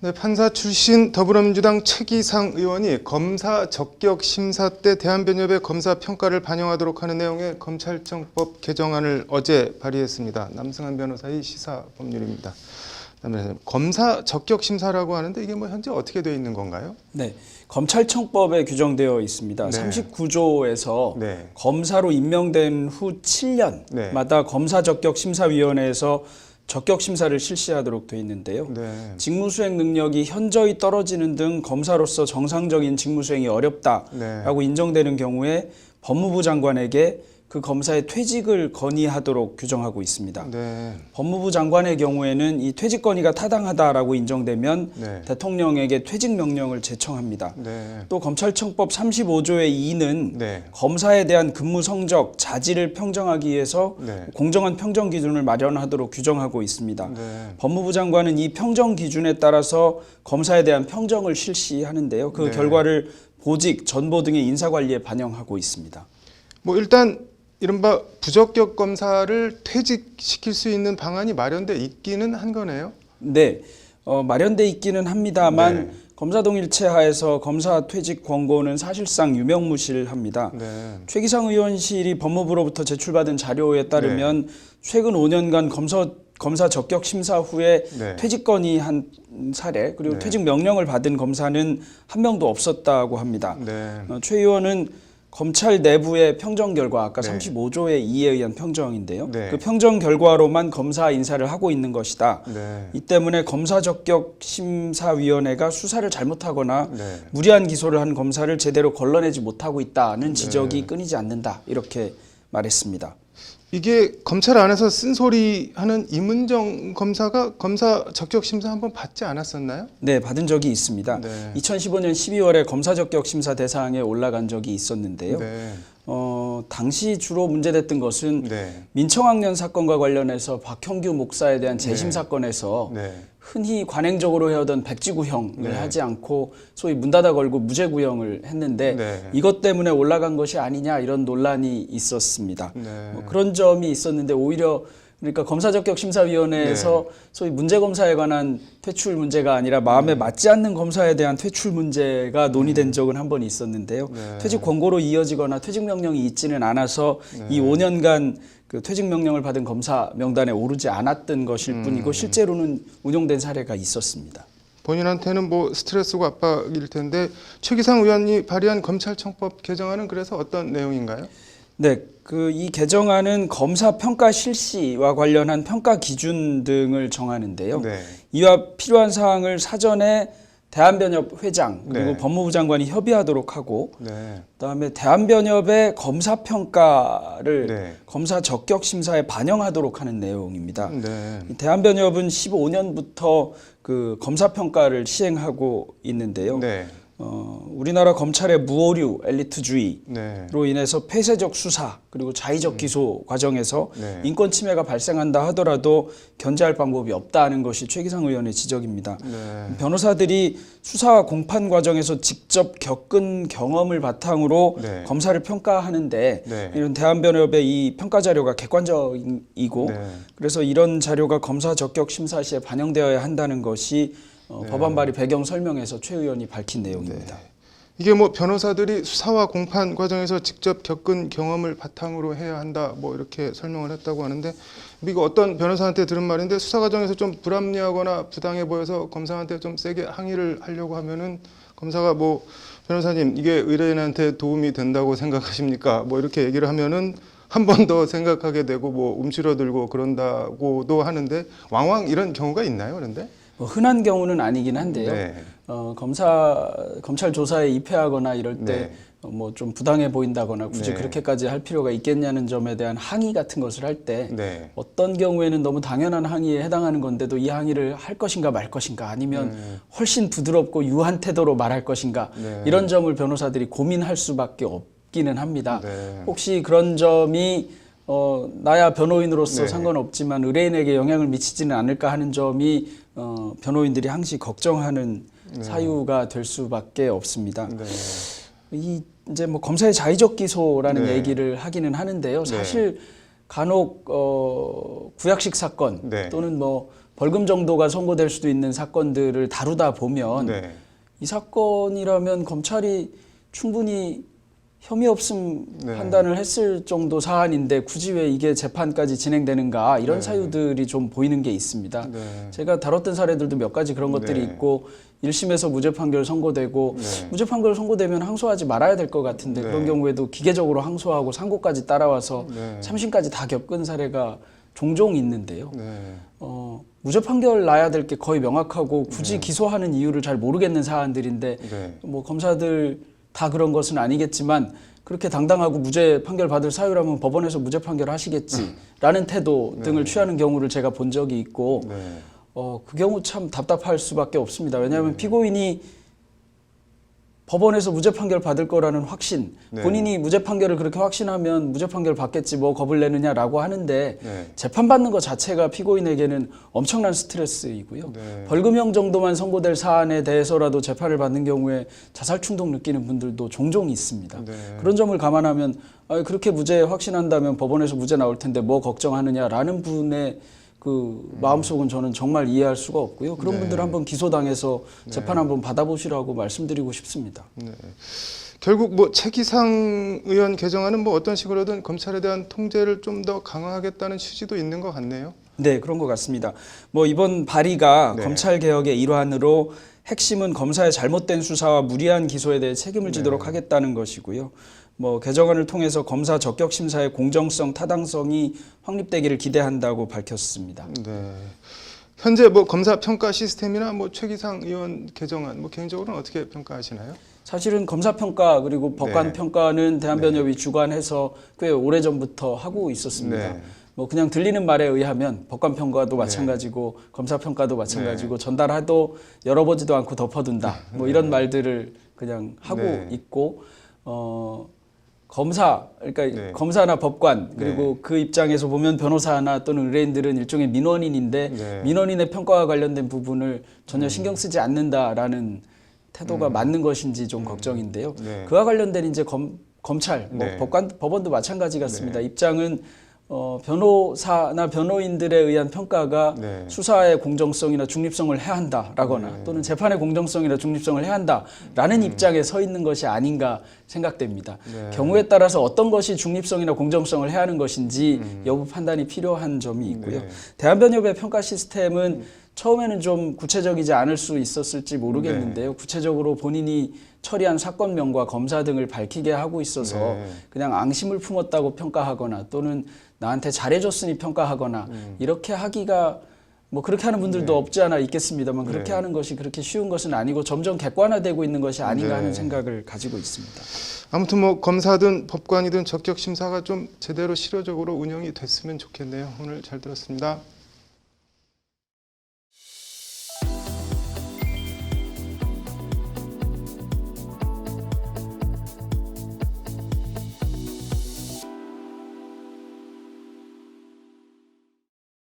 네, 판사 출신 더불어민주당 최기상 의원이 검사 적격 심사 때 대한변협의 검사 평가를 반영하도록 하는 내용의 검찰청법 개정안을 어제 발의했습니다. 남승환 변호사의 시사법률입니다. 그다음에 검사 적격 심사라고 하는데 이게 뭐 현재 어떻게 되어 있는 건가요? 네, 검찰청법에 규정되어 있습니다. 네. 39조에서 네. 검사로 임명된 후 7년마다 검사 적격 심사위원회에서 적격 심사를 실시하도록 되어 있는데요. 네. 직무 수행 능력이 현저히 떨어지는 등 검사로서 정상적인 직무 수행이 어렵다라고 인정되는 경우에 법무부 장관에게 그 검사의 퇴직을 건의하도록 규정하고 있습니다. 네. 법무부 장관의 경우에는 이 퇴직 건의가 타당하다라고 인정되면 네. 대통령에게 퇴직 명령을 제청합니다. 네. 또 검찰청법 35조의 2는 네. 검사에 대한 근무 성적, 자질을 평정하기 위해서 네. 공정한 평정 기준을 마련하도록 규정하고 있습니다. 네. 법무부 장관은 이 평정 기준에 따라서 검사에 대한 평정을 실시하는데요. 그 네. 결과를 보직, 전보 등의 인사관리에 반영하고 있습니다. 뭐 일단 이른바 부적격 검사를 퇴직시킬 수 있는 방안이 마련돼 있기는 한 거네요. 네, 마련돼 있기는 합니다만 네. 검사동일체 하에서 검사 퇴직 권고는 사실상 유명무실합니다. 네. 최기상 의원실이 법무부로부터 제출받은 자료에 따르면 최근 5년간 검사 적격 심사 후에 네. 퇴직 건의한 사례 그리고 네. 퇴직 명령을 받은 검사는 한 명도 없었다고 합니다. 네. 최 의원은 검찰 내부의 평정 결과, 아까 네. 35조의 2에 의한 평정인데요. 네. 그 평정 결과로만 검사 인사를 하고 있는 것이다. 네. 이 때문에 검사적격심사위원회가 수사를 잘못하거나 네. 무리한 기소를 한 검사를 제대로 걸러내지 못하고 있다는 지적이 끊이지 않는다. 이렇게 말했습니다. 이게 검찰 안에서 쓴소리하는 이문정 검사가 검사 적격 심사 한번 받지 않았었나요? 네, 받은 적이 있습니다. 네. 2015년 12월에 검사적격심사 대상에 올라간 적이 있었는데요. 네. 당시 주로 문제됐던 것은 네. 민청학년 사건과 관련해서 박형규 목사에 대한 재심 사건에서 네. 흔히 관행적으로 해오던 백지구형을 네. 하지 않고 소위 문 닫아 걸고 무죄구형을 했는데 네. 이것 때문에 올라간 것이 아니냐 이런 논란이 있었습니다. 네. 그런 점이 있었는데 오히려 그러니까 검사적격심사위원회에서 소위 문제검사에 관한 퇴출 문제가 아니라 마음에 맞지 않는 검사에 대한 퇴출 문제가 논의된 적은 한 번 있었는데요. 네. 퇴직 권고로 이어지거나 퇴직 명령이 있지는 않아서 이 5년간 그 퇴직 명령을 받은 검사 명단에 오르지 않았던 것일 뿐이고 실제로는 운용된 사례가 있었습니다. 본인한테는 뭐 스트레스고 압박일 텐데 최기상 의원이 발의한 검찰청법 개정안은 그래서 어떤 내용인가요? 네, 이 개정안은 검사 평가 실시와 관련한 평가 기준 등을 정하는데요. 네. 이와 필요한 사항을 사전에 대한변협 회장 그리고 네. 법무부 장관이 협의하도록 하고 네. 그다음에 대한변협의 검사 평가를 네. 검사 적격 심사에 반영하도록 하는 내용입니다. 네. 대한변협은 15년부터 그 검사 평가를 시행하고 있는데요. 네. 우리나라 검찰의 무오류 엘리트주의로 네. 인해서 폐쇄적 수사 그리고 자의적 기소 과정에서 네. 인권 침해가 발생한다 하더라도 견제할 방법이 없다는 것이 최기상 의원의 지적입니다. 네. 변호사들이 수사와 공판 과정에서 직접 겪은 경험을 바탕으로 네. 검사를 평가하는데 네. 이런 대한변협의 이 평가 자료가 객관적이고 네. 그래서 이런 자료가 검사 적격 심사 시에 반영되어야 한다는 것이 법안 발의 배경 설명에서 최 의원이 밝힌 내용입니다. 이게 뭐 변호사들이 수사와 공판 과정에서 직접 겪은 경험을 바탕으로 해야 한다 뭐 이렇게 설명을 했다고 하는데 이거 어떤 변호사한테 들은 말인데 수사 과정에서 좀 불합리하거나 부당해 보여서 검사한테 좀 세게 항의를 하려고 하면은 검사가 뭐 변호사님 이게 의뢰인한테 도움이 된다고 생각하십니까? 뭐 이렇게 얘기를 하면은 한 번 더 생각하게 되고 뭐 움츠러들고 그런다고도 하는데 왕왕 이런 경우가 있나요? 그런데? 흔한 경우는 아니긴 한데요. 네. 검찰 조사에 입회하거나 이럴 때 뭐 좀 부당해 보인다거나 굳이 네. 그렇게까지 할 필요가 있겠냐는 점에 대한 항의 같은 것을 할 때 네. 어떤 경우에는 너무 당연한 항의에 해당하는 건데도 이 항의를 할 것인가 말 것인가 아니면 훨씬 부드럽고 유한 태도로 말할 것인가 네. 이런 점을 변호사들이 고민할 수밖에 없기는 합니다. 네. 혹시 그런 점이 나야 변호인으로서 네. 상관없지만 의뢰인에게 영향을 미치지는 않을까 하는 점이 변호인들이 항시 걱정하는 사유가 될 수밖에 없습니다. 네. 이제 뭐 검사의 자의적 기소라는 네. 얘기를 하기는 하는데요. 사실 간혹 구약식 사건 네. 또는 뭐 벌금 정도가 선고될 수도 있는 사건들을 다루다 보면 네. 이 사건이라면 검찰이 충분히 혐의 없음 네. 판단을 했을 정도 사안인데 굳이 왜 이게 재판까지 진행되는가 이런 네. 사유들이 좀 보이는 게 있습니다. 네. 제가 다뤘던 사례들도 몇 가지 그런 것들이 네. 있고 1심에서 무죄 판결 선고되고 네. 무죄 판결 선고되면 항소하지 말아야 될 것 같은데 네. 그런 경우에도 기계적으로 항소하고 상고까지 따라와서 네. 3심까지 다 겪은 사례가 종종 있는데요. 네. 무죄 판결 나야 될 게 거의 명확하고 굳이 기소하는 이유를 잘 모르겠는 사안들인데 네. 뭐 검사들 다 그런 것은 아니겠지만 그렇게 당당하고 무죄 판결 받을 사유라면 법원에서 무죄 판결 하시겠지라는 태도 등을 취하는 경우를 제가 본 적이 있고 네. 그 경우 참 답답할 수밖에 없습니다. 왜냐하면 피고인이 법원에서 무죄 판결 받을 거라는 확신, 네. 본인이 무죄 판결을 그렇게 확신하면 무죄 판결 받겠지 뭐 겁을 내느냐라고 하는데 네. 재판받는 것 자체가 피고인에게는 엄청난 스트레스이고요. 네. 벌금형 정도만 선고될 사안에 대해서라도 재판을 받는 경우에 자살 충동 느끼는 분들도 종종 있습니다. 네. 그런 점을 감안하면 그렇게 무죄 확신한다면 법원에서 무죄 나올 텐데 뭐 걱정하느냐라는 분의 그 마음속은 저는 정말 이해할 수가 없고요. 그런 네. 분들 한번 기소당해서 재판 한번 받아보시라고 말씀드리고 싶습니다. 네. 결국 뭐 최기상 의원 개정안은 뭐 어떤 식으로든 검찰에 대한 통제를 좀 더 강화하겠다는 취지도 있는 것 같네요. 네, 그런 것 같습니다. 뭐 이번 발의가 네. 검찰 개혁의 일환으로 핵심은 검사의 잘못된 수사와 무리한 기소에 대해 책임을 지도록 하겠다는 것이고요. 뭐 개정안을 통해서 검사 적격 심사의 공정성, 타당성이 확립되기를 기대한다고 밝혔습니다. 네. 현재 뭐 검사 평가 시스템이나 뭐 최기상 의원 개정안 뭐 개인적으로는 어떻게 평가하시나요? 사실은 검사 평가 그리고 법관 네. 평가는 대한변협이 주관해서 꽤 오래전부터 하고 있었습니다. 네. 뭐 그냥 들리는 말에 의하면 법관 평가도 마찬가지고 검사 평가도 마찬가지고 전달해도 열어보지도 않고 덮어둔다. 뭐 이런 말들을 그냥 하고 네. 있고 검사 그러니까 네. 검사나 법관 그리고 그 입장에서 보면 변호사나 또는 의뢰인들은 일종의 민원인인데 네. 민원인의 평가와 관련된 부분을 전혀 신경 쓰지 않는다라는 태도가 맞는 것인지 좀 걱정인데요. 네. 그와 관련된 이제 검찰, 뭐 네. 법원도 마찬가지 같습니다. 입장은 변호사나 변호인들에 의한 평가가 네. 수사의 공정성이나 중립성을 해야 한다라거나 또는 재판의 공정성이나 중립성을 해야 한다라는 입장에 서 있는 것이 아닌가 생각됩니다. 네. 경우에 따라서 어떤 것이 중립성이나 공정성을 해야 하는 것인지 여부 판단이 필요한 점이 있고요. 네. 대한변협의 평가 시스템은 처음에는 좀 구체적이지 않을 수 있었을지 모르겠는데요. 구체적으로 본인이 처리한 사건명과 검사 등을 밝히게 하고 있어서 네. 그냥 앙심을 품었다고 평가하거나 또는 나한테 잘해줬으니 평가하거나 이렇게 하기가 뭐 그렇게 하는 분들도 없지 않아 있겠습니다만 그렇게 네. 하는 것이 그렇게 쉬운 것은 아니고 점점 객관화되고 있는 것이 아닌가 네. 하는 생각을 가지고 있습니다. 아무튼 뭐 검사든 법관이든 적격 심사가 좀 제대로 실효적으로 운영이 됐으면 좋겠네요. 오늘 잘 들었습니다.